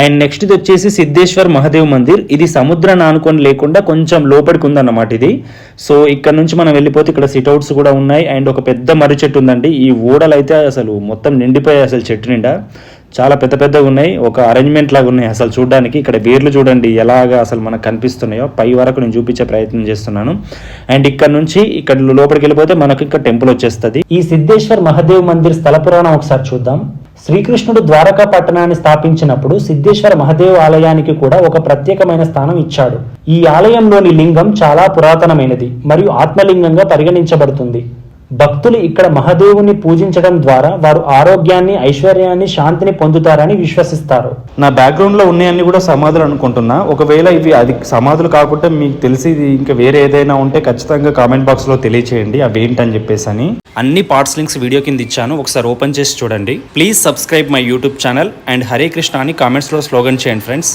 And next ఇది వచ్చేసి సిద్ధేశ్వర్ మహాదేవ్ మందిర్. ఇది సముద్రాన్ని ఆనుకొని లేకుండా కొంచెం లోపలికి ఉందన్నమాట ఇది. సో ఇక్కడ నుంచి మనం వెళ్ళిపోతే ఇక్కడ సిట్అవుట్స్ కూడా ఉన్నాయి అండ్ ఒక పెద్ద మర్రి చెట్టు ఉందండి. ఈ ఊడలు అయితే అసలు మొత్తం నిండిపోయాయి అసలు చెట్టు నిండా. చాలా పెద్ద పెద్దగా ఉన్నాయి, ఒక అరేంజ్మెంట్ లాగా ఉన్నాయి అసలు చూడడానికి. ఇక్కడ వేర్లు చూడండి ఎలాగా అసలు మనకు కనిపిస్తున్నాయో, పై వరకు నేను చూపించే ప్రయత్నం చేస్తున్నాను. అండ్ ఇక్కడ నుంచి ఇక్కడ లోపలికి వెళ్ళిపోతే మనకు ఇక్కడ టెంపుల్ వచ్చేస్తుంది. ఈ సిద్ధేశ్వర్ మహాదేవ్ మందిర్ స్థల పురాణం ఒకసారి చూద్దాం. శ్రీకృష్ణుడు ద్వారకా పట్టణాన్ని స్థాపించినప్పుడు సిద్ధేశ్వర మహాదేవ్ ఆలయానికి కూడా ఒక ప్రత్యేకమైన స్థానం ఇచ్చాడు. ఈ ఆలయంలోని లింగం చాలా పురాతనమైనది మరియు ఆత్మలింగంగా పరిగణించబడుతుంది. భక్తులు ఇక్కడ మహాదేవుని పూజించడం ద్వారా వారు ఆరోగ్యాన్ని, ఐశ్వర్యాన్ని, శాంతిని పొందుతారని విశ్వసిస్తారు. నా బ్యాక్గ్రౌండ్ లో ఉన్నాయన్నీ కూడా సమాధులు అనుకుంటున్నా. ఒకవేళ ఇవి అది సమాధులు కాకుండా మీకు తెలిసి ఇంకా వేరే ఏదైనా ఉంటే ఖచ్చితంగా కామెంట్ బాక్స్ లో తెలియచేయండి అవి ఏంటని చెప్పేసి అని. అన్ని పార్ట్స్ లింక్స్ వీడియో కింద ఇచ్చాను, ఒకసారి ఓపెన్ చేసి చూడండి. Please subscribe my YouTube channel and Hare Krishna అని కామెంట్స్ లో స్లోగన్ చేయండి ఫ్రెండ్స్.